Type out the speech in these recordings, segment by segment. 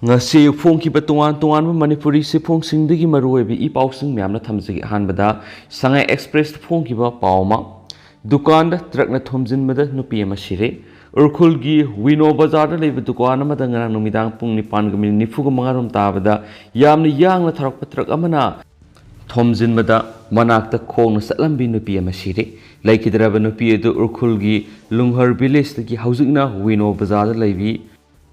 ngasi phongkiba tongan manipuri se phongsingdagi maruoibi I pausing myamna thamjagi ahanbada sangai express phongkiba pauma dukan da truck na thomjinbada nupi ama sire urkhulgi wino bazar da leiba dukan amada ngarang numidang pung 9:40 rom tabada yamna yangna tharakpa truck amana thomjinbada manakta khongna satlambi nupi ama sire laikidraba nupi edu urkhulgi lunghar village dagi haujikna wino bazar da leibi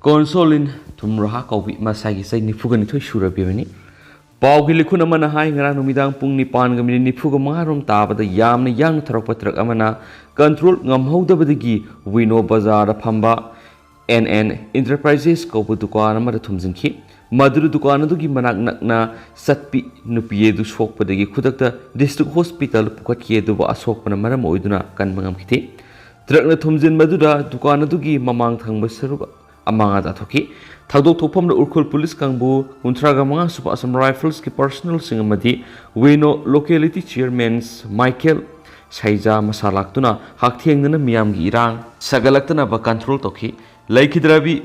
Konsolin tumraha kaubi masagi sai nifuga nithoi surabiyani paugi likhun amana hai ngara numidang pung 9:40 tabada yamna yang tharakpa truck amana control ngamhodabadagi wino bazar phamba NN Enterprises kaubu dukan amada thumjinki maduru dukan adugi manak nakna satpi nupiye du sokpadagi khudakta district hospital pukatki du ba asokpana maram oiduna kanbangam khiti truck na thumjin maduda dukan adugi mamang thangba saruba amanga dathoki thadok thopam urkhul police kangbu 15 super asam rifles ki personal singamadi weno locality chairman's Michael Saija masalaktuna hakthengna miyam gi irang sagalaktana ba control toki laikhidrabi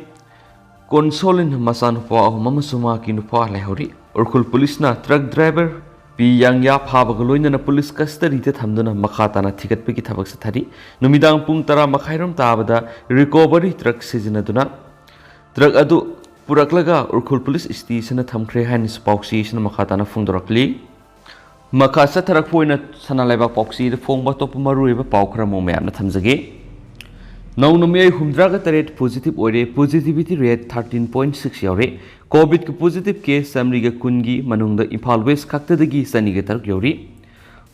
consolin masan pa mama suma ki nupa lehori urkhul police na truck driver pi yangya phaba na police custody te thamduna makhatana thikat pe ki thabak sa thari numidang pung 10 makhairam tabada recovery truck sizinaduna truck adu puraklaga urkhul police station na thamkhre han spauksi sna makhatana phungdorakli makhasa tharak poina sana Leibak pauksi de phongba top maruiba paukhra mo me amna thamjage naunumi humdra ga taret positive ore positivity rate 13.6 yaure covid ke positive case samri ga kungi manungda Imphal West khakta dagi sani ga tarak yauri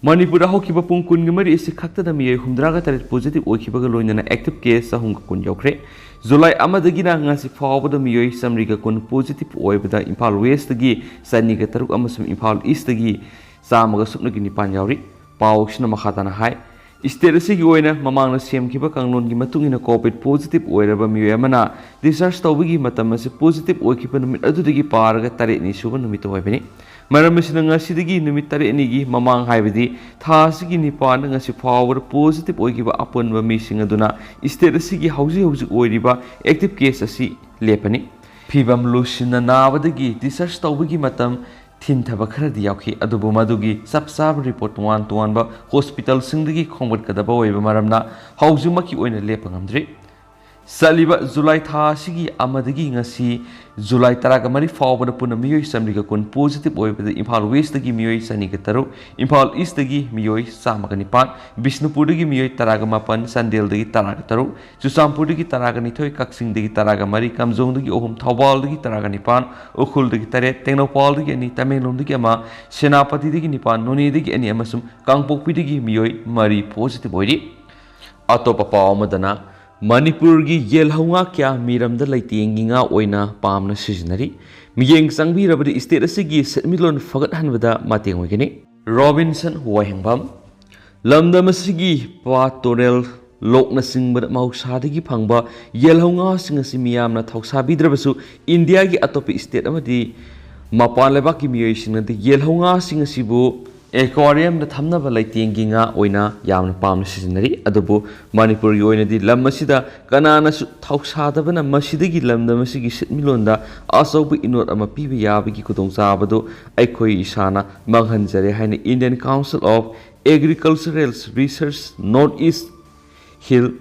Manipur hokiba pung kun gamari isi khakta da miyai humdra ga taret positive okiba ga loinana active case sa hung kun yaukre July amadagina ngasi fawbada miyoi samriga kun positive oibada Imphal West dagi sani ga taruk amasum Imphal East dagi samaga supnagi nipan yauri pawksna makhatana hai state asigi oina mamangna semkiba kanglon gi matungina covid positive oiraba miyoi amana research tawbigi matam ase positive oikiba numit adudagi paraga tare ni suba numit oibani maramsina ngasidagi numit tare ni gi mamang haibadi thasigi nipan ngasi fawbada positive oikiba aponba mising aduna state asigi hauji oiriba active case asi lepani phibam lusina nabadagi research tawbigi matam thin thaba kharadi yaukhi adubu madugi sab report tuan ba hospital singdagi khongbat kadaba oiba maramna haujumaki oina lepangamdri saliba July tha sigi amadagi ngasi July 13 fawbada puna miyoi samriga kun positive oibada Imphal West dagi miyoi saniga taru Imphal East dagi miyoi samagani pan Bishnupur dagi miyoi 18 Sandel dagi 13 Chusampur dagi 12 Kaksing dagi 13 Kamjong dagi ohum Thawbal dagi 19 Ukhul dagi 3 Tengnopal dagi ani Tamenglong dagi ama Senapati dagi 9 Noni dagi ani amasum Kangpokpi dagi miyoi mari positive oiri atopa paw amadana Manipur gi yelhaunga kya miram da laitiengi nga oina pamna sizinari miyeng sangbi rabadi state asigi setmilon fagat hanbada mateng wegini Robinson Wahengbam lamdam asigi patorel lokna singbada mahusadi phangba yelhaunga singasi miyamna thoksa bidrabasu India gi atopi state amadi mapan Leibak gi miyoi singnadi yelhaunga singasibu aquarium da thamna ba laitiengi nga oina yamna pamna sizinari adubu Manipur gi oina di lam asida kanana su thausa da bana masidagi lamda masigi sitmilonda asobu inot ama piba yabagi kudong sabadu aikoi isana manghanjare haina Indian Council of Agricultural Research Northeast Hill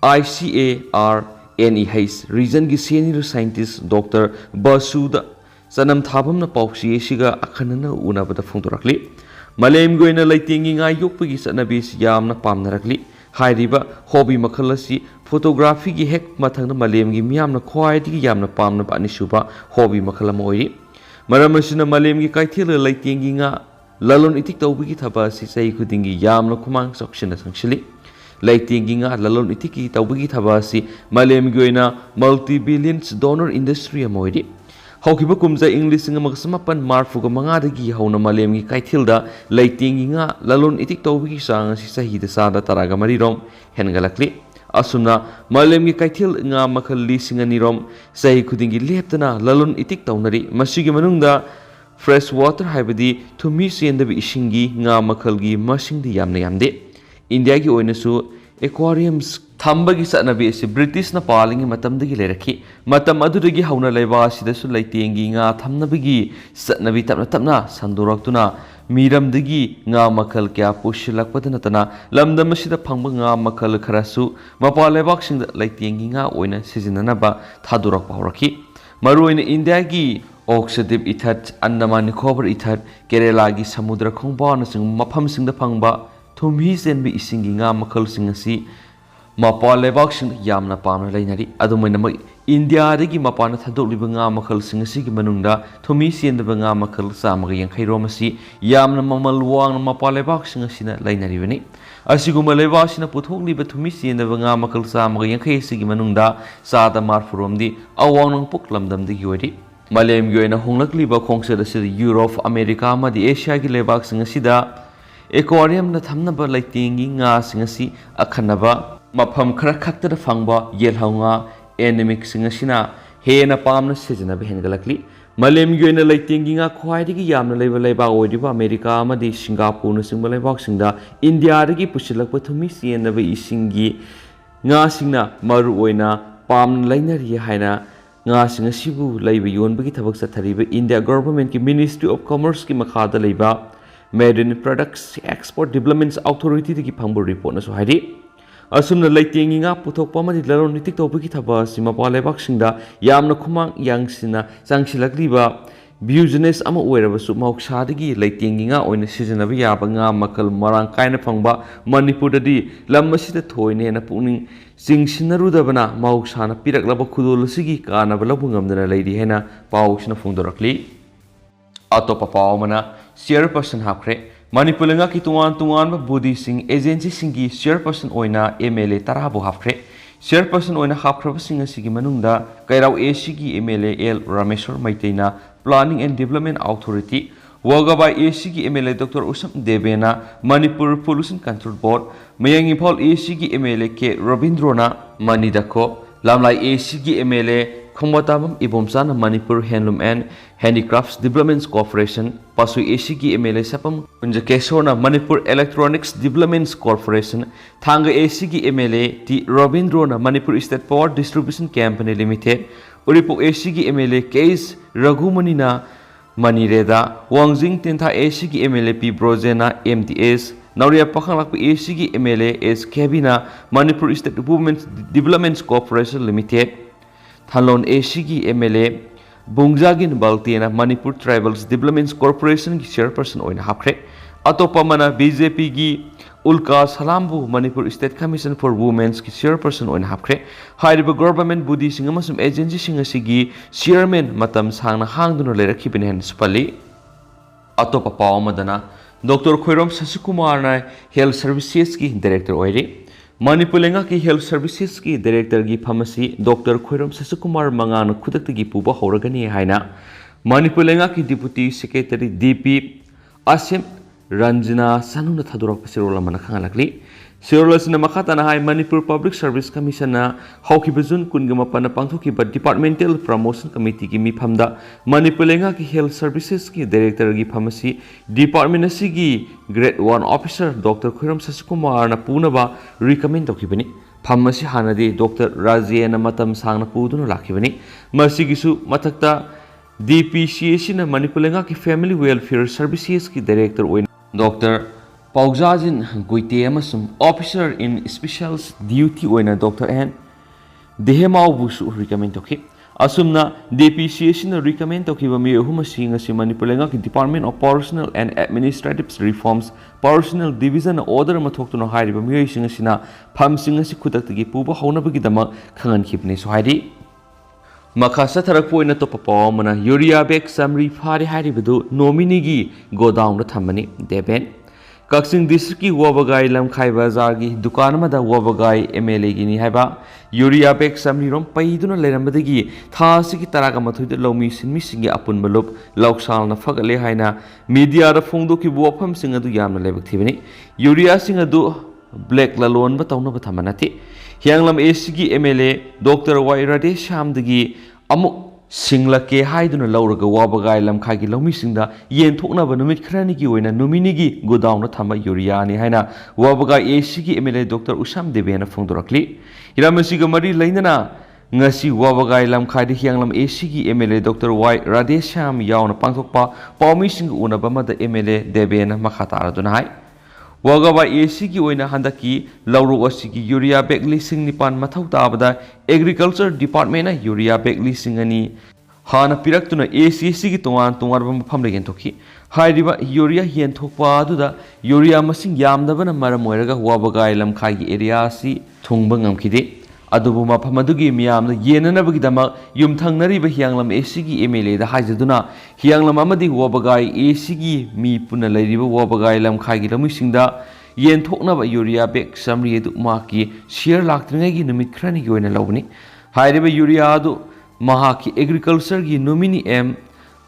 ICARNEH region gi senior scientist Dr. Basuda sanam thabamna pauksi siga akhanana unabada phungdorakli Malem goina laitingi nga yokpagi sanabis yamna pamnarakli hairiba hobby makhalasi photography gi hek mathangna malem gi miyamna khwaidigi yamna pamna ba anisuba hobby makhala moiri maramasina malem gi kaithela laitingi nga lalon itik tawbigi thaba si sai khudingi yamna khumang soksina sangshili laitingi nga lalon itiki tawbigi thaba si malem goina multi-billions donor industry amoiri Haukiba kumza English nga magsamapan marfuga mga dagi hauna malem gi kaithilda laitingi nga lalon itik tawbigi sang si sahida sada taraga marirom hengalakli asuna malem gi kaithil nga makhali singani rom sahi khudingi leptana lalon itik tawnari masigi manungda fresh water haibadi thumi sendabi isingi nga makhalgi masingdi yamna yamde India gi oinasu aquariums ꯊꯝꯕꯒꯤ ꯆꯠꯅꯕꯤ ꯑꯁꯤ ꯕ꯭ꯔꯤꯇꯤꯁꯅ ꯄꯥꯜꯂꯤꯉꯩ ꯃꯇꯝꯗꯒꯤ ꯂꯩꯔꯛꯈꯤ ꯃꯇꯝ ꯑꯗꯨꯗꯒꯤ ꯍꯧꯅ ꯂꯩꯕꯥꯛ ꯑꯁꯤꯗꯁꯨ ꯂꯩꯇꯦꯡꯒꯤ ꯉꯥ ꯊꯝꯅꯕꯒꯤ ꯆꯠꯅꯕꯤ ꯇꯞꯅ ꯇꯞꯅ ꯁꯟꯗꯣꯔꯛꯇꯨꯅ ꯃꯤꯔꯝꯗꯒꯤ ꯉꯥ ꯃꯈꯜ ꯀꯌꯥ ꯄꯨꯁꯤꯜꯂꯛꯄꯗ ꯅꯠꯇꯅ ꯂꯝꯗꯝ ꯑꯁꯤꯗ ꯐꯪꯕ ꯉꯥ ꯃꯈꯜ ꯈꯔꯁꯨ ꯃꯄꯥꯟ ꯂꯩꯕꯥꯛꯁꯤꯡꯗ ꯂꯩꯇꯦꯡꯒꯤ ꯉꯥ ꯑꯣꯏꯅ ꯁꯤꯖꯤꯟꯅꯅꯕ ꯊꯥꯗꯣꯔꯛꯄ ꯍꯧꯔꯛꯈꯤ ꯃꯔꯨꯑꯣꯏꯅ ꯏꯟꯗꯤꯌꯥꯒꯤ ꯑꯣꯛꯁꯗꯤꯞ ꯏꯊꯠ ꯑꯟꯗꯃꯥꯟ ꯅꯤꯀꯣꯕꯔ ꯏꯊꯠ ꯀꯦꯔꯦꯂꯥꯒꯤ ꯁꯃꯨꯗ꯭ꯔ ꯈꯣꯡꯕꯥꯟꯅꯆꯤꯡꯕ ꯃꯐꯝꯁꯤꯡꯗ ꯐꯪꯕ ꯊꯨꯝꯍꯤ ꯆꯦꯟꯕ ꯏꯁꯤꯡꯒꯤ ꯉꯥ ꯃꯈꯜꯁꯤꯡ ꯑꯁꯤ ꯃꯄꯥꯟ ꯂꯩꯕꯥꯛꯁꯤꯡꯗ ꯌꯥꯝꯅ ꯄꯥꯝꯅ ꯂꯩꯅꯔꯤ ꯑꯗꯨꯃꯥꯏꯅꯃꯛ ꯏꯟꯗꯤꯌꯥꯗꯒꯤ ꯃꯄꯥꯟꯗ ꯊꯥꯗꯣꯛꯂꯤꯕ ꯉꯥ ꯃꯈꯜꯁꯤꯡ ꯑꯁꯤꯒꯤ ꯃꯅꯨꯡꯗ ꯊꯨꯝꯍꯤ ꯆꯦꯟꯗꯕ ꯉꯥ ꯃꯈꯜ 150 ꯔꯣꯝ ꯑꯁꯤ ꯌꯥꯝꯅ ꯃꯃꯜ ꯋꯥꯡꯅ ꯃꯄꯥꯟ ꯂꯩꯕꯥꯛꯁꯤꯡ ꯑꯁꯤꯅ ꯂꯩꯅꯔꯤꯕꯅꯤ ꯑꯁꯤꯒꯨꯝꯕ ꯂꯩꯕꯥꯛꯁꯤꯅ ꯄꯨꯊꯣꯛꯂꯤꯕ ꯊꯨꯝꯍꯤ ꯆꯦꯟꯗꯕ ꯉꯥ ꯃꯈꯜ 150 ꯑꯁꯤꯒꯤ ꯃꯅꯨꯡꯗ 40 ꯔꯣꯝꯗꯤ ꯑꯋꯥꯡ ꯅꯣꯡꯄꯣꯛ ꯂꯝꯗꯝꯗꯒꯤ ꯑꯣꯏꯔꯤ ꯃꯥꯂꯦꯝꯒꯤ ꯑꯣꯏꯅ ꯍꯣꯡꯂꯛꯂꯤꯕ ꯈꯣꯡꯆꯠ ꯑꯁꯤꯗ ꯌꯨꯔꯣꯞ ꯑꯃꯦꯔꯤꯀꯥ ꯑꯃꯗꯤ ꯑꯦꯁꯤꯌꯥꯒꯤ ꯂꯩꯕꯥꯛꯁꯤꯡ ꯑꯁꯤꯗ ꯑꯦꯀ꯭ꯋꯥꯔꯤꯌꯝꯗ ꯊꯝꯅꯕ ꯂꯩꯇꯦꯡꯒꯤ ꯉꯥꯁꯤꯡ ꯑꯁꯤ ꯑꯈꯟꯅꯕ ꯃꯐꯝ ꯈꯔ ꯈꯛꯇꯗ ꯐꯪꯕ ꯌꯦꯜꯍꯧ ꯉꯥ ꯑꯦꯅꯤꯃꯤꯛꯁꯤꯡ ꯑꯁꯤꯅ ꯍꯦꯟꯅ ꯄꯥꯝꯅ ꯁꯤꯖꯤꯟꯅꯕ ꯍꯦꯟꯒꯠꯂꯛꯂꯤ ꯃꯥꯂꯦꯝꯒꯤ ꯑꯣꯏꯅ ꯂꯩꯇꯦꯡꯒꯤ ꯉꯥ ꯈ꯭ꯋꯥꯏꯗꯒꯤ ꯌꯥꯝꯅ ꯂꯩꯕ ꯂꯩꯕꯥꯛ ꯑꯣꯏꯔꯤꯕ ꯑꯃꯦꯔꯤꯀꯥ ꯑꯃꯗꯤ ꯁꯤꯡꯒꯥꯄꯨꯔꯅꯆꯤꯡꯕ ꯂꯩꯕꯥꯛꯁꯤꯡꯗ ꯏꯟꯗꯤꯌꯥꯗꯒꯤ ꯄꯨꯁꯤꯜꯂꯛꯄ ꯊꯨꯝꯍꯤ ꯆꯦꯟꯗꯕ ꯏꯁꯤꯡꯒꯤ ꯉꯥꯁꯤꯡꯅ ꯃꯔꯨꯑꯣꯏꯅ ꯄꯥꯝꯅ ꯂꯩꯅꯔꯤ ꯍꯥꯏꯅ ꯉꯥꯁꯤꯡ ꯑꯁꯤꯕꯨ ꯂꯩꯕ ꯌꯣꯟꯕꯒꯤ ꯊꯕꯛ ꯆꯠꯊꯔꯤꯕ ꯏꯟꯗꯤꯌꯥ ꯒꯚꯔꯟꯃꯦꯟꯠꯀꯤ ꯃꯤꯅꯤꯁꯇ꯭ꯔꯤ ꯑꯣꯐ ꯀꯃꯔꯁꯀꯤ ꯃꯈꯥꯗ ꯂꯩꯕ ꯃꯦꯔꯤꯟ ꯄ꯭ꯔꯗꯛꯁ ꯑꯦꯛꯁꯄꯣꯔꯠ ꯗꯤꯕꯦꯂꯞꯃꯦꯟꯠ ꯑꯣꯊꯣꯔꯤꯇꯤꯗꯒꯤ ꯐꯪꯕ ꯔꯤꯄꯣꯔꯠꯅꯁꯨ ꯍꯥꯏꯔꯤ ꯑꯁꯨꯝꯅ ꯂꯩꯇꯦꯡꯒꯤ ꯉꯥ ꯄꯨꯊꯣꯛꯄ ꯑꯃꯗꯤ ꯂꯂꯣꯟ ꯏꯇꯤꯛ ꯇꯧꯕꯒꯤ ꯊꯕꯛ ꯑꯁꯤ ꯃꯄꯥꯟ ꯂꯩꯕꯥꯛꯁꯤꯡꯗ ꯌꯥꯝꯅ ꯈꯨꯃꯥꯡ ꯌꯥꯡꯁꯤꯟꯅ ꯆꯪꯁꯤꯜꯂꯛꯂꯤꯕ ꯕꯤꯖꯤꯅꯦꯁ ꯑꯃ ꯑꯣꯏꯔꯕꯁꯨ ꯃꯍꯧꯁꯥꯗꯒꯤ ꯂꯩꯇꯦꯡꯒꯤ ꯉꯥ ꯑꯣꯏꯅ ꯁꯤꯖꯤꯟꯅꯕ ꯌꯥꯕ ꯉꯥ ꯃꯈꯜ ꯃꯔꯥꯡ ꯀꯥꯏꯅ ꯐꯪꯕ ꯃꯅꯤꯄꯨꯔꯗꯗꯤ ꯂꯝ ꯑꯁꯤꯗ ꯊꯣꯏꯅ ꯍꯦꯟꯅ ꯄꯨꯛꯅꯤꯡ ꯆꯤꯡꯁꯤꯟꯅꯔꯨꯗꯕꯅ ꯃꯍꯧꯁꯥꯅ ꯄꯤꯔꯛꯂꯕ ꯈꯨꯗꯣꯜ ꯑꯁꯤꯒꯤ ꯀꯥꯟꯅꯕ ꯂꯧꯕ ꯉꯝꯗꯅ ꯂꯩꯔꯤ ꯍꯥꯏꯅ ꯄꯥꯎꯁꯤꯅ ꯐꯣꯡꯗꯣꯔꯛꯂꯤ ꯑꯇꯣꯞꯄ ꯄꯥꯎ ꯑꯃꯅ ꯆꯤꯌꯔꯄꯔꯁꯟ ꯍꯥꯞꯈ꯭ꯔꯦ ꯃꯅꯤꯄꯨꯔ ꯂꯩꯉꯥꯛꯀꯤ ꯇꯣꯉꯥꯟ ꯇꯣꯉꯥꯟꯕ ꯕꯣꯗꯤꯁꯤꯡ ꯑꯦꯖꯦꯟꯁꯤꯁꯤꯡꯒꯤ ꯆꯤꯌꯔꯄꯔꯁꯟ ꯑꯣꯏꯅ MLA 10ꯕꯨ ꯍꯥꯞꯈ꯭ꯔꯦ ꯆꯤꯌꯔꯄꯔꯁꯟ ꯑꯣꯏꯅ ꯍꯥꯞꯈ꯭ꯔꯕꯁꯤꯡ ꯑꯁꯤꯒꯤ ꯃꯅꯨꯡꯗ ꯀꯩꯔꯥꯎ ꯑꯦꯁꯤꯒꯤ MLA L ꯔꯥꯃꯦꯁ꯭ꯋꯔ ꯃꯩꯇꯩꯅ ꯄ꯭ꯂꯥꯅꯤꯡ ꯑꯦꯟड ꯗꯤꯕꯦꯂꯞꯃꯦꯟꯠ ꯑꯣꯊꯣꯔꯤꯇꯤ ꯋꯥꯒꯥꯕꯥꯏ ꯑꯦꯁꯤꯒꯤ MLA ꯗꯣꯛꯇꯔ ꯎꯁꯝ ꯗꯦꯕꯦꯅ Manipur pollution control board Mayang Imphal ꯑꯦꯁꯤꯒꯤ MLA K ꯔꯕꯤꯟꯗ꯭ꯔꯣꯅ ꯃꯅꯤꯗꯈꯣ ꯂꯝꯂꯥꯏ ꯑꯦꯁꯤꯒꯤ MLA ꯈꯣꯡꯕꯥꯇꯥꯕꯝ ꯏꯕꯣꯝꯆꯥꯅ Manipur handloom and handicrafts development corporation ꯄꯥꯁꯨꯏ ꯑꯦꯁꯤꯒꯤ MLA ꯁꯄꯝ ꯀꯨꯟꯖꯀꯦꯁꯣꯔꯅ Manipur electronics development corporation Thanga ꯑꯦꯁꯤꯒꯤ MLA T ꯔꯕꯤꯟꯗ꯭ꯔꯣꯅ Manipur state power distribution company limited Uripok ꯑꯦꯁꯤꯒꯤ MLA K.S. ꯔꯘꯨꯃꯅꯤꯅ ꯃꯅꯤꯔꯦꯗꯥ ꯋꯥꯡꯖꯤꯡ ꯇꯦꯟꯊꯥ ꯑꯦꯁꯤꯒꯤ MLA P ꯕ꯭ꯔꯣꯖꯦꯅ MTS ꯅꯧꯔꯤꯌꯥ ꯄꯥꯈꯪꯂꯥꯛꯄ ꯑꯦꯁꯤꯒꯤ MLA S ꯀꯦꯕꯤꯅ Manipur state women's development corporation limited Thalon ꯑꯦꯁꯤꯒꯤ MLA ꯕꯨꯡꯖꯥꯒꯤꯟ ꯕꯜꯇꯦꯅ ꯃꯅꯤꯄꯨꯔ ꯇ꯭ꯔꯥꯏꯕꯦꯜꯁ ꯗꯤꯕꯦꯂꯞꯃꯦꯟꯠ ꯀꯣꯔꯄꯣꯔꯦꯁꯟꯒꯤ ꯆꯤꯌꯔꯄꯔꯁꯟ ꯑꯣꯏꯅ ꯍꯥꯞꯈ꯭ꯔꯦ ꯑꯇꯣꯞꯄ ꯑꯃꯅ BJPꯒꯤ उल्का सलामबु Manipur state commission for women's की चेयरपर्सन ओइन हापख्रे हाइरिबा गवर्नमेंट बॉडी सिंग अमसुम एजेंसी सिंग असिगी चेयरमैन मतम सांगना हांगदुना लेरखिबने हेन सुपल्ली अतोपा पाव मदना डॉक्टर खोइरोम शशिकुमार ना हेल्थ सर्विसेज की डायरेक्टर ओइरे मणिपुर लेंगा की हेल्थ सर्विसेज की डायरेक्टर की फमसी डॉक्टर खोइरोम शशिकुमार मंगान खुदक्तगी पुबा हौरगनी हाइना मणिपुर लेंगा की डिप्यूटी सेक्रेटरी DP आसिम रंजना सानुना थादुरक सिरोल मन खांगलकली सिरोल सिना मखाताना हाय मणिपुर पब्लिक सर्विस कमीशन ना हौखिबा जुन कुनगमा पन पांथोखिबा डिपार्टमेंटल प्रमोशन कमिटी की मिफमदा मणिपुर लेंगा की हेल्थ सर्विसेज की डायरेक्टर की फमसी डिपार्टमेंट असिगी grade 1 officer doctor Khoirom Shashikumar ना पूनबा रिकमेंड तौखिबनी फमसी हानदी डॉक्टर राजेन मतम सांगना पुदुना लाखिबनी मसिगिसु मथक्ता DPCC ना मणिपुर लेंगा की फैमिली वेलफेयर सर्विसेज की डायरेक्टर डॉक्टर पाउजाजिन गुइते अमसुम ऑफिसर इन स्पेशल ड्यूटी ओइना डॉक्टर एन देहेमाउबुसु रिकमेंड तौखि असुमना DPCC ना रिकमेंड तौखिबा मी अहुमसि ngasi मणिपुर लेंगा की department of personnel and administrative reforms personnel division order मथोक्तुना हाइरिबा मियोइसिंग असिना फमसिंग असि खुदक्तगी पुबा हौनबगिदमक खंगनखिबनि सोहाइरि मखासा थरक पोइना तो पपावमना यूरिया बैग समरी फारे हारिबदु नोमिनीगी गोडाउन थम्मनी देबेन कक्सिंग डिस्ट्रिक्ट की वबगाई लमखाई बाजार की दुकान मदा वबगाई MLA गिनी हाइबा यूरिया बैग समरी रोम पैदुना लेरमबदगी थासी की तरागा मथुइद लौमी सिनमी सिंगे अपुन बलुप लौक्सालना फगले हाइना मीडिया दा फोंदो की वफम सिंग अदु यामना लेबक थिबनी यूरिया सिंग अदु ब्लैक ललोन बतौना बथमनाति हियांगलम एसी की MLA doctor Y Radhe Shyam दगी अमुक ꯁꯤꯡꯂꯛꯀꯦ ꯍꯥꯏꯗꯨꯅ ꯂꯧꯔꯒ ꯋꯥꯕꯒꯥꯏ ꯂꯝꯈꯥꯏꯒꯤ ꯂꯧꯃꯤꯁꯤꯡꯗ ꯌꯦꯟꯊꯣꯛꯅꯕ ꯅꯨꯃꯤꯠ ꯈꯔꯅꯤꯒꯤ ꯑꯣꯏꯅ ꯅꯨꯃꯤꯠꯅꯤꯒꯤ ꯒꯣꯗꯥꯎꯟꯗ ꯊꯝꯕ ꯌꯨꯔꯤꯌꯥꯅꯤ ꯍꯥꯏꯅ ꯋꯥꯕꯒꯥꯏ ꯑꯦꯁꯤꯒꯤ MLA ꯗꯣꯛꯇꯔ ꯎꯁꯥꯝ ꯗꯦꯕꯦꯅ ꯐꯣꯡꯗꯣꯔꯛꯂꯤ꯫ ꯍꯤꯔꯝ ꯑꯁꯤꯒ ꯃꯔꯤ ꯂꯩꯅꯅ ngasi wabagai lamkhaidi hianglam ACG MLA Dr. Y Radesham yauna pangthokpa pawmising unaba mada MLA Deben makhata araduna hai wagaba ACG oina handaki lauru asigi urea bag lising nipan mathau tabada agriculture department na urea bag lising ani hana piraktuna ACC gi tongan tongarba mafam le genthokhi hairiba urea yenthokpa aduda urea masing yamdabana maram oiraga wabagai lamkhai gi area si thungba ngamkhide adubu mafam adugi miyamna yenanabagidama yumthangnariba hianglam ACG MLA da haijaduna hianglam amadi wabagai ACG mi puna leiriba wabagai lamkhai gi lamisingda yenthoknaba urea bag samri edu maki share laktringai numit khrani gi oina lawni hairiba urea adu mahaki agriculture gi nomini M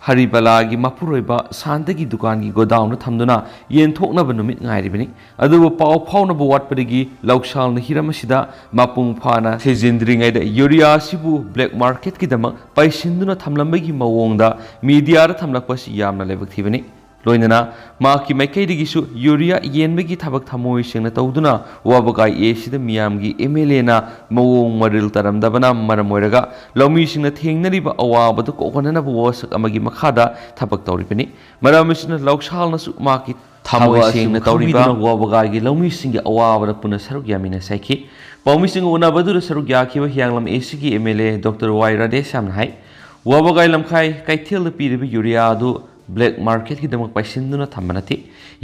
Haribala gi mapuroiba sandagi dukan gi godown thamduna yenthoknaba numit ngairibani adubu paw phawnabu watpadagi lauksal na hiramasida mapung phana thejindringai da urea sibu black market ki dama paisinduna thamlambagi mawongda media ra thamlakpasi yamna lebak thibani loinana maki maikaidigisu urea yenbagi thabak thamoi sengna tawduna wabagai ACD miyamgi MLA na mawong maril taramdabana maramoiraga lawmi singna thengnariba awabadu kokonana wasak amagi makhada thabak tawribani maramisna laukshalna su maki thamoi sengna tawriba wabagai gi lawmi singi awabada puna saruk yamina saiki pawmi sing unabadu saruk yakhiba hianglam ACG MLA Dr. Y Radesham hai wabagai lamkhai kaithel piribi urea adu black market ki damak paisinduna thambanati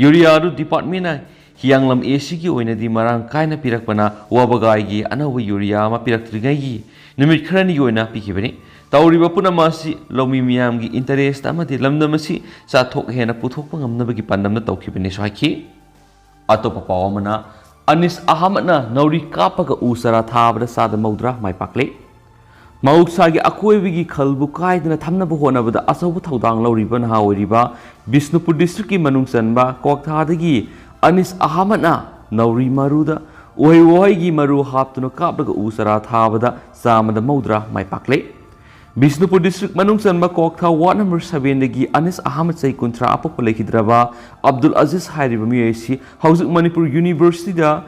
urea ru department na hianglam ACG oina di marang kaina pirakpana wabagai gi anawa urea ma piraktrigai gi numit khrani oina pikibani tawriba punamasi lomi miyam gi interest amadi lamdamasi chathok hena puthokpa ngamnabagi pandamna tawkhibani swaki atopa pawamana anis ahamna Nouri Kapaga U-Chara thabada sada maudra mai pakle Mausagi akoibigi khalbu kaidana thamnaba honabada asabu thaudang lauriba naha oiriba Bishnupur Dist ki manungsanba kokthadagi anis ahamana Nouri maruda ohi gi maru haptuna kapaga U-Chara thabada samada maudra mai pakle Bishnupur District manungsanba koktha ward number 7 dagi anis ahamat sai kuntra apok lekidraba Abdul Aziz hairiba miesi hauzik Manipur University da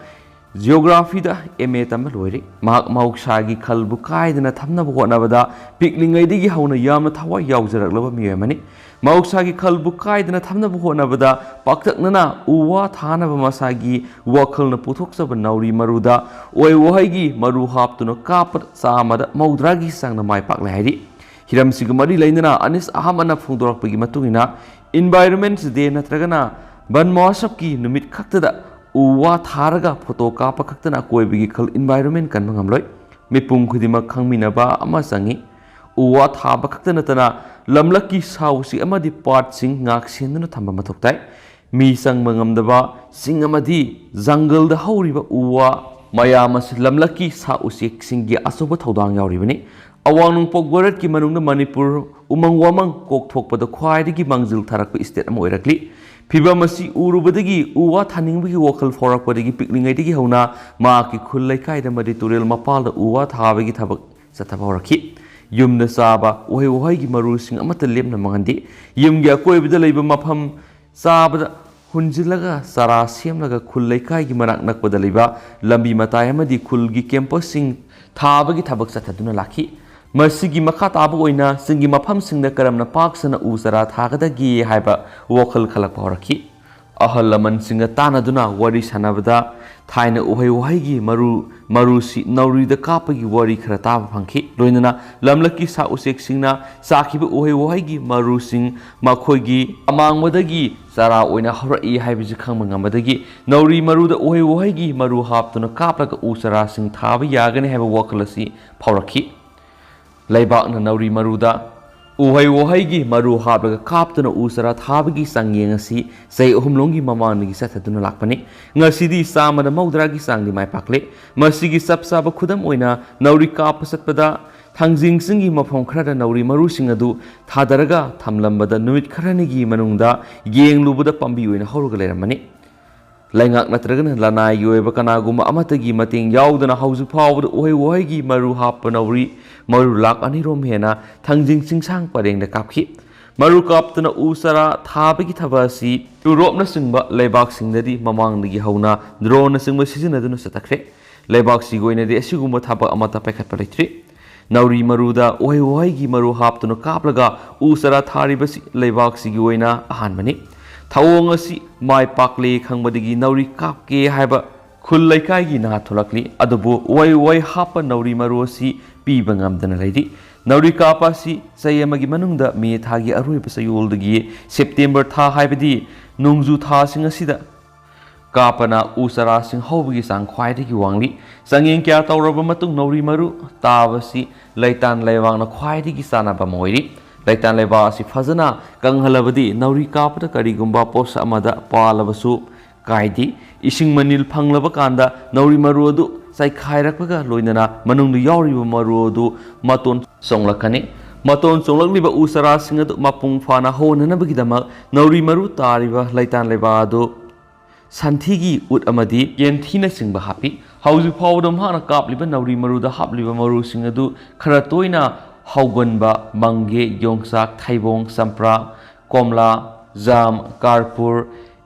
Geography da MA tamba loire mahak mahuksagi khalbu kaidana thamnaba honabada piklingai digi hauna yamna thawa yaujaraklaba miyamani mahuksagi khalbu kaidana thamnaba honabada paktaknana uwa thanaba masagi wakhalna puthokchaba Nouri maruda oi wohaigi maru haptuna kapat samada maudragi sangna mai pakle hairi hiramsiga mari lainana anis ahamana phungdorakpagi matungina environment day natragana ban mawasap ki numit khaktada uwa tharaga photo kapa khaktana koibigi khal environment kan mangamloi mipung khudima khangminaba ama sangi uwa thaba khaktana tana lamlaki sausi amadi part sing ngak senduna thamba mathoktai mi sang mangamdaba sing amadi jungle da hauriba uwa mayamas lamlaki sausi singi asoba thodang yauribani awang pok barat ki manungna Manipur umang wamang kok thokpada khwaidagi mangjil tharakpa state ama oirakli Pibamasi urubadagi uwa thaningbagi wakal forakpadagi piklingaidagi hauna maaki khullai kaida madi turel mapalda uwa thabagi thabak sathaba horakhi yumna saba ohai gi maru sing amata lemna mangandi yumgi akoibada leiba mafam sabada hunjilaga sara semlaga khullai kai gi manak nakpada leiba lambi matai amadi khulgi campus sing thabagi thabak sathaduna lakhi Masigi makha tabu oina singi mafam singna karamna paksana U-Chara thagadagi haiba wakhal khalak pawrakhi ahalaman singa tanaduna wari sanabada thaina ohai gi maru si Nouri da kapagi wari khara taba phangki loinana lamlaki sa usek singna sakhiba ohai gi maru sing makhoigi amangwadagi sara oina horai haibiji khangmangamadagi Nouri maruda ohai gi maru haptuna kaplaga U-Chara sing thaba yagani haiba wakhalasi phawrakhi Leibak na Nouri maruda uhai gi maru haplaga kaptuna U-Chara thabagi sangyeng asi sei ohumlongi mamangi sathaduna lakpani ngasidi samada maudragi sangdi mai pakle masigi sapsaba khudam oina Nouri kap satpada thangjing singi mafam khrada Nouri maru singadu thadaraga thamlambada numit kharanigi manungda yenglubada pambi oina horuga leramani Laingak natragana lanai yoiba kanaguma amatagi mateng yaudana hausu phawda ohai gi maru happa Nouri maru lak anirom hena thangjing chingsang pareng da kapki maru kaptuna U-Chara thabagi thabasi Europe na singba Leibak singdadi mamangdagi hauna drone na singba sizinaduna satakre Leibak sigoinadi asigumba thaba amata pekhat palaitri Nouri maruda oai gi maru haptuna kaplaga U-Chara tharibasi Leibak sigoina ahanbani thawong asi mai pakle khangbadigi Nouri kapke haiba khul laikai gi na tholakli adubu oai hapa Nouri maru asi piba ngamdana leidi Nouri Kapasi sayamagi manungda me thagi aroi pasayuldagi September tha haibadi nungju tha sing asida kapana U-Chara sing hobagi sang khwaidagi wangli sangeng kya tawraba matung Nouri maru tabasi laitan laiwang na khwaidagi sanaba moiri laitan laiba asi fazana kanghalabadi Nouri Kapada karigumba pos amada palabasu kaidi ising manil phanglaba kanda Nouri maru adu sai khairakpaga loinana manungdu yauriba maru adu maton songlakani maton songlakliba U-Chara sing adu mapung phana honanabagidamak Nouri maru tariba laitan laiba adu santhigi ut amadi yenthina singba hapi hauji phawdam hana kapliba Nouri maru da hapliba maru sing adu khara toina haugonba mangge yongsak thaibong sampra komla jam karpur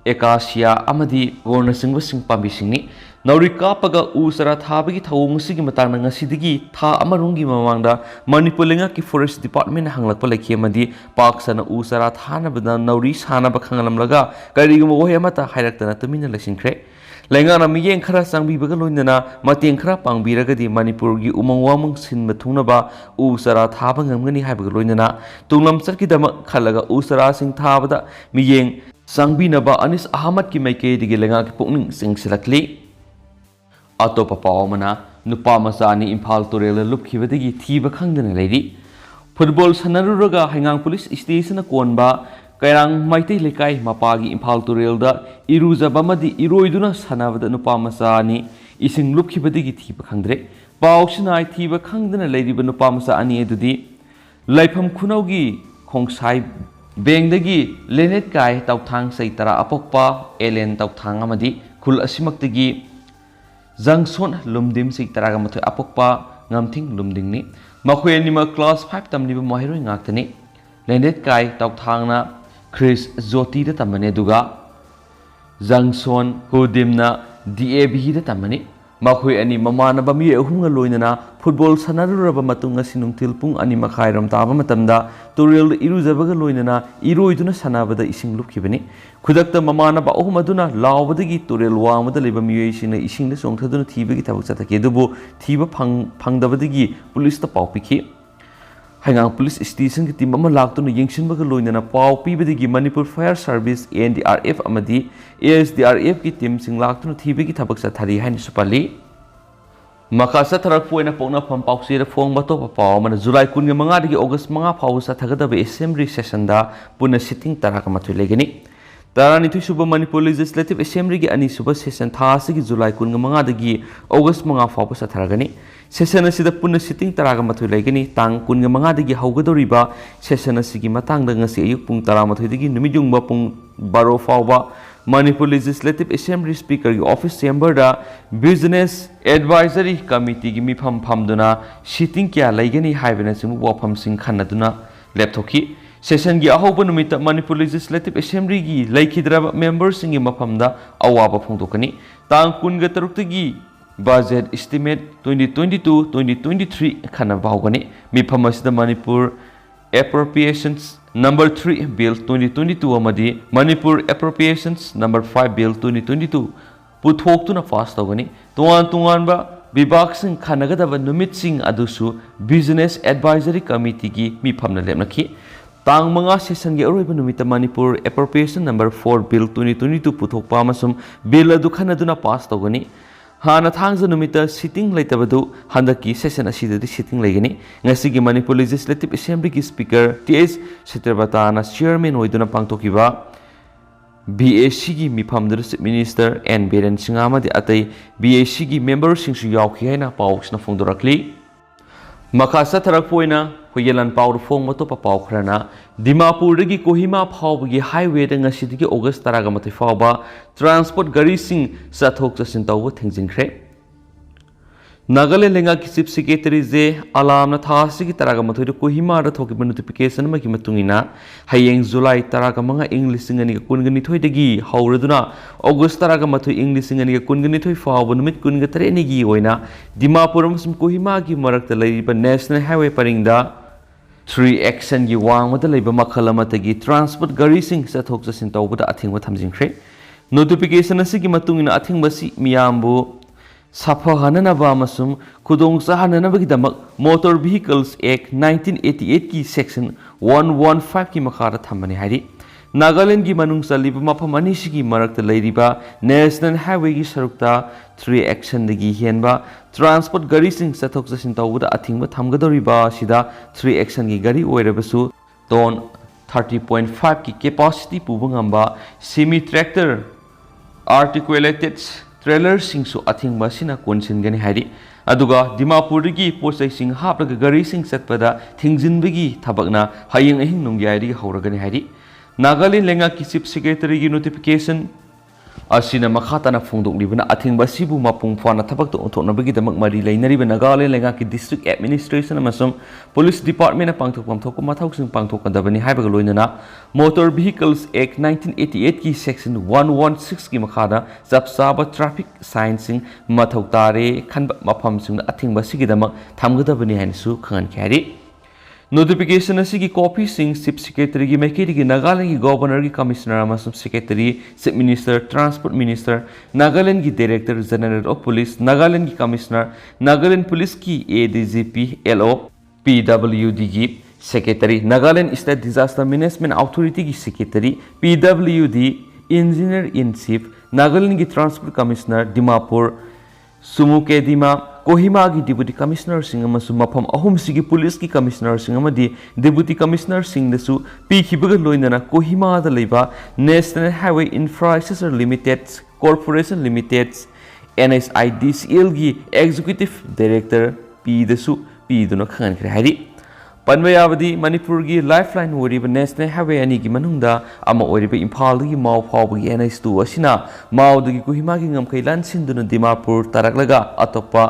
Acacia amadi gorna singba sing pambi singni Nouri Kapaga U-Chara thabagi thawong sigi matangna ngasidigi tha amarungi mamangda Manipur lenga ki forest department hanglakpa lekhi amadi paksana U-Chara thanabada Nouri sanaba khangalamlaga kariguma ohe amata hairakta tumina lesingkhre lenga na miyeng khara sangbibaga loinana mateng khara pangbiragadi Manipur gi umang wamang sinba thungnaba U-Chara thaba ngamgani haibaga loinana tunglam sarkidama khalaga U-Chara sing thabada miyeng sangbinaba anis ahmad ki maike dige lenga ki pokning singsilakli atopa pawmana nupa masani Imphal Turel lupkhibadagi thiba khangdana leiri football sanaruraga hangang police station konba kairang maitei lekai mapagi Imphal Turel da irujabamadi iroiduna sanabada nupa masani ising lupkhibadagi thiba khangdre pawsinai thiba khangdana leiriba nupa masa ani edudi laifam khunaugi khongsai bengdagi lenet kai tauthang saitara apokpa elen tauthang amadi khul asimaktagi Jangson lumdim sig taraga mathoi apokpa ngamthing lumdingni makhoi anima class 5 tamliba mahiroi ngaktani lenet kai tauthangna Chris Jyoti da tamane duga Jangson hudimna DAB da tamani makhoi ani mamana bami ahunga loinana football sanaruraba matunga sinungtil pung ani makhairam taba matamda Turel irujabaga loinana iroiduna sanabada ising lupkhibani khudakta mamana ba ohumaduna lawbadagi Turel wamada leba miyesina isingda songthaduna thibagi thabak chathake dubu thiba phangdabadagi police ta pawpikhi hangang police station ki team ama laktuna yengsinbaga loinana pawpibadagi Manipur Fire Service NDRF amadi ASDRF ki team sing laktuna thibagi thabak chathari hain supali Makasa tharak poina pokna pham pausira phong bato pa paw mana July 15 dagi August 5 phaw sa thagadaba assembly session da puna sitting taraka mathoi legani tarani thu suba Manipur legislative assembly gi ani suba session tha sigi July 15 dagi August 5 phaw sa tharagani session asida puna sitting taraga mathoi legani tang 15 dagi haugadoriba session asigi matang da ngasi ayuk pung 10 dagi numijungba pung 12 phawba Manipur Legislative Assembly Speaker की office chamber da Business Advisory Committee की मिफम फमदुना sitting क्या लाइगनी हाइबना Simu वफम Singh खन्नदुना लेपथोकी session की अहोब नुमित Manipur Legislative Assembly की लाइखिद्रब members Singh मफमदा अवाब फोंदोकनी Thang कुनगा तरुक्तगी budget estimate 2022-2023 Khanna बाहुगनी मिफम असिदा Manipur Appropriations Number 3 Bill 2022 amadi Manipur Appropriations Number 5 Bill 2022 puthok na pass tawgani tuan ba bibak sing khanagadaba numit sing adusu Business Advisory Committee gi mifamna lepnaki tang manga session gi aroiba numita Manipur Appropriation Number 4 Bill 2022 puthok pa masum bill adu khanaduna pass tawgani hana thangza numita sitting laitabadu handaki session asida di sitting laigani ngasi gi Manipur Legislative Assembly ki speaker TS Chitrabatana chairman oiduna pangtokiba BAC gi mifamdur minister N Beren Singama di atai BAC gi member singsu yauki haina pawsna phongdorakli makasa tharak poina hoyelan pawr phong mato pa paw khrana Dimapur dagi Kohima phawgi highway da ngasidigi August taraga mathai phawba transport gari sing sathok chasin tawba thengjingkhre Nagaland Lenga ki Chief Secretary je alam na tha si ki taraga mathoi Kohima ra thoki notification ma ki matungina hayeng July taraga manga English ngani kun thoi degi hauraduna August taraga mathoi English ngani kun thoi faw numit kun ga tare ni gi oina Dimapur amasum Kohima gi marakta leiba National Highway paringda 3 action gi wang mata leiba makhala matagi transport gari sing sa thok sa sin tawbada athingwa thamjingkhre notification asigi matungina athingba si miyambu Safa Hananaba Masum, Kudong Sahananabagidamak, Motor Vehicles Act 1988 ki Section 115 ki Makara Thamani Hari. Nagaland ki Manungsa Liba Mapamanishi ki Marakta Lairiba, National Highway ki Sarukta, 3 Action Digi Hienba, Transport Gari Sing Satok Sintawuda Atingba Thamgadoriba Shida, 3 Action ki Gari Oirabasu, Ton 30.5 ki Capacity Pubangamba, Semi Tractor, Articulated Trailer sing su athing masina konsin gani hari aduga Dimapur gi posai sing haplaga gari sing satpada thingjin bigi thabakna hayeng ahing nungyari hauragani hari Nagaland Lenga ki Chief Secretary gi notification asina makhatana phongdok libana athing basibu mapung phana thabak to onthokna bagi damak mari lainari ba Nagaland Lenga ki District Administration amasum Police Department na pangthok pamthok mathok sing pangthok kadabani haibaga loinana Motor Vehicles Act 1988 ki Section 116 ki makhada sapsaba traffic signs sing mathok tare khanba mafam sing athing basigi damak thamgadabani hansu khan khari Notification asigi copy sing Chief Secretary ki Mekiri ki Nagaland ki Governor ki Commissioner amasum Secretary Chief Minister Transport Minister Nagaland ki Director General of Police Nagaland ki Commissioner Nagaland Police ki ADGP LO PWD ki Secretary Nagaland State Disaster Management Authority ki Secretary PWD Engineer in Chief Nagaland ki Transport Commissioner Dimapur Sumuke Dima Kohima ki Deputy Commissioner sing amasum mafam ahum sigi Police ki Commissioner sing amadi Deputy Commissioner sing dasu pikhibaga loinana Kohima da leiba National Highway Infrastructure Limited Corporation Limited NHIDCL gi Executive Director P dasu P duna khan khre hari Panbayabadi Manipur gi Lifeline woriba National Highway ani gi manungda ama woriba Imphal gi Mau Phawba gi NH2 asina Mau dagi Kohima gi ngamkai lansin duna Dimapur taraklaga atopa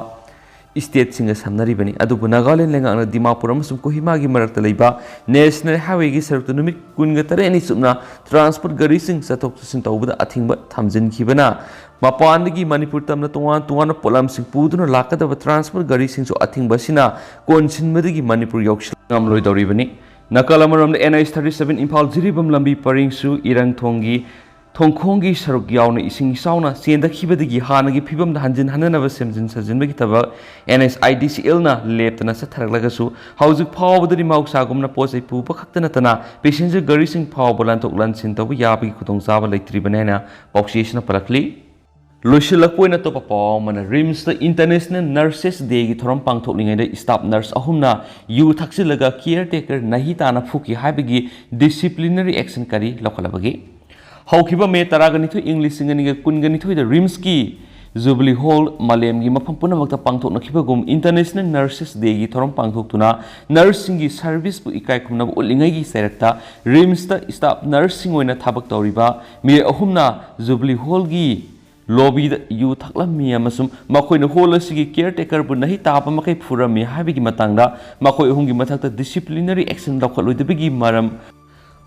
State singa samnari bani adubu Nagaland Lenga na Dimapur amasum Kohima gi marakta leiba National Highway gi sarukta numit kunga tare ani sumna transport gari sing satok sin tawbada athingba thamjin khibana mapan gi Manipur tamna tuan polam sing puduna lakadaba transport gari sing so athingba sina konsin madagi Manipur yokshil ngam loi dori bani Nakalamaram the NH37 Imphal Jiribam lambi paring su irang thongi Thongkhonggi saruk yauna ising sauna senda khibadagi hanagi phibam da hanjin hananaba semjin sajin bagi taba NSIDCL na leptana sa tharaglagasu haujuk phawbadari mauksa gumna posai pu pakhaktana tana passenger gari sing phawbalan toklan sin tabu yabagi khutong jaba leitri banana pauksishna parakli Loshilakpoina topa paw mana RIMS the International Nurses Day gi thoram pangthoklingai da staff nurse ahumna yu thaksilaga caretaker nahi tana phuki haibagi disciplinary action kari lokalabagi Haukiba me taraganithu English singani kunganithu the RIMS ki Jubilee Hall Malem gi mafam punamakta pangthok nakhiba gum International Nurses Day gi thoram pangthok tuna nursing gi service bu ikai kumna ulingai gi serakta RIMS ta staff nursing oina thabak tawriba me ahumna Jubilee Hall gi lobby da yu thaklam mi amasum makoina hall asigi caretaker bu nahi tapa makai phurami habigi matangda makoi ahumgi mathakta disciplinary action lokhaloi maram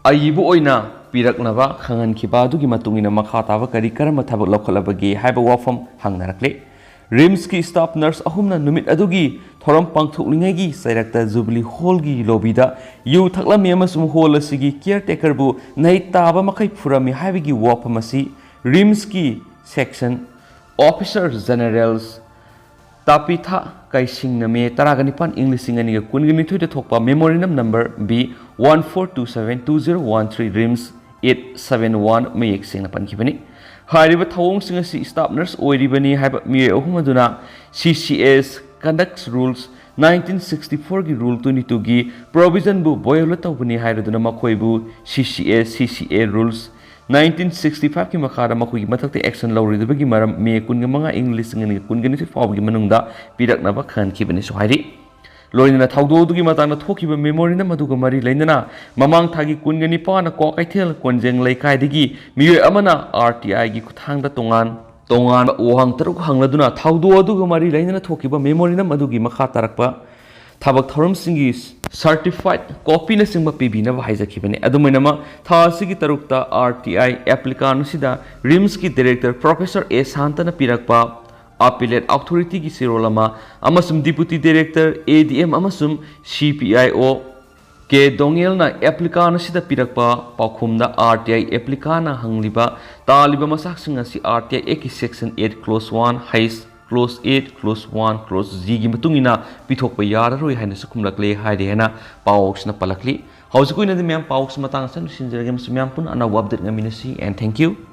Ayibu oina piraknaba khangan khiba dugi matungina makha taba kari karama thabak lokhalabagi haiba wafam hangnarakle RIMS ki staff nurse ahumna numit adugi thoram pangthoklingai gi sairakta Jubilee Hall gi lobby da yu thaklami amasum hall asigi caretaker bu nahi taba makai phurami haibigi wafam asi RIMS ki section Officer Generals Tapitha Kaising Name Taraganipan English Singani Kunganithu the Thokpa Memorandum number B 14272013 RIMS 871 Mayek Singnapan Kibani. Hariba Thawong Singasi staff nurse Oiribani Haba Mire Ohumaduna CCS conducts rules 1964 gi rule 22 gi provision bu boyolata buni Haiduna Makoibu CCA rules 1965 ki makara makui mathakte action lawri debagi maram me kunga manga English ngani kungani fawgi manungda pirakna ba khan kibani so hairi loina thawdo dugi matana thokiba memory na maduga mari lainana mamang thagi kungani pa na ko kaithel konjeng laikai digi miye amana RTI gi kuthang da tongan ꯇꯣꯉꯥꯟꯕ ꯋꯥꯍꯪ ꯇꯔꯨꯛ ꯍꯪꯂꯗꯨꯅ ꯊꯧꯗꯣꯛ ꯑꯗꯨꯒ ꯃꯔꯤ ꯂꯩꯅꯅ ꯊꯣꯛꯈꯤꯕ memorandum ꯑꯗꯨꯒꯤ ꯃꯈꯥ ꯇꯥꯔꯛꯄ ꯊꯕꯛ ꯊꯧꯔꯝꯁꯤꯡꯒꯤ ꯁꯔꯇꯤꯐꯥꯏꯠ ꯀꯣꯄꯤꯅꯆꯤꯡꯕ ꯄꯤꯕꯤꯅꯕ ꯍꯥꯏꯖꯈꯤꯕꯅꯤ꯫ ꯑꯗꯨꯃꯥꯏꯅꯃꯛ ꯊꯥ ꯑꯁꯤꯒꯤ 6ꯇ RTI ꯑꯦꯄ꯭ꯂꯤꯀꯥꯟ ꯑꯁꯤꯗ ꯔꯤꯝꯁꯀꯤ ꯗꯤꯔꯦꯛꯇꯔ ꯄ꯭ꯔꯣꯐꯦꯁꯔ ꯑꯦ ꯁꯥꯟꯇꯅ ꯄꯤꯔꯛꯄ ꯑꯄꯤꯂꯦꯠ ꯑꯣꯊꯣꯔꯤꯇꯤꯒꯤ ꯆꯦꯔꯣꯜ ꯑꯃ ꯑꯃꯁꯨꯡ ꯗꯤꯄꯨꯇꯤ ꯗꯤꯔꯦꯛꯇꯔ ADM ꯑꯃꯁꯨꯡ CPIO ꯀꯦ ꯗꯣꯡꯉꯦꯜꯅ ꯑꯦꯄ꯭ꯂꯤꯀꯥꯟ ꯑꯁꯤꯗ ꯄꯤꯔꯛꯄ ꯄꯥꯎꯈꯨꯝꯗ RTI ꯑꯦꯄ꯭ꯂꯤꯀꯥꯟꯅ ꯍꯪꯂꯤꯕ ꯇꯥꯜꯂꯤꯕ ꯃꯆꯥꯛꯁꯤꯡ ꯑꯁꯤ RTI ꯑꯦꯛꯀꯤ ꯁꯦꯛꯁꯟ 8 ꯀ꯭ꯂꯣꯖ 1 ꯍꯩꯁ ꯀ꯭ꯂꯣꯖ 8 ꯀ꯭ꯂꯣꯖ 1 ꯀ꯭ꯂꯣꯖ Gꯒꯤ ꯃꯇꯨꯡꯏꯟꯅ ꯄꯤꯊꯣꯛꯄ ꯌꯥꯔꯔꯣꯏ ꯍꯥꯏꯅꯁꯨ ꯈꯨꯝꯂꯛꯂꯦ ꯍꯥꯏꯔꯤ ꯍꯥꯏꯅ ꯄꯥꯎꯁꯤꯅ ꯄꯜꯂꯛꯂꯤ꯫ ꯍꯧꯖꯤꯛ ꯑꯣꯏꯅꯗꯤ ꯃꯌꯥꯝ ꯄꯥꯎꯁꯤ ꯃꯇꯥꯡ ꯑꯁꯤꯗ ꯂꯣꯏꯁꯤꯟꯖꯔꯒꯦ ꯑꯃꯁꯨꯡ ꯃꯌꯥꯝ ꯄꯨꯟꯅ ꯑꯅꯧꯕ ꯑꯞꯗꯦꯠ ꯉꯝꯃꯤꯟꯅꯁꯤ and thank you.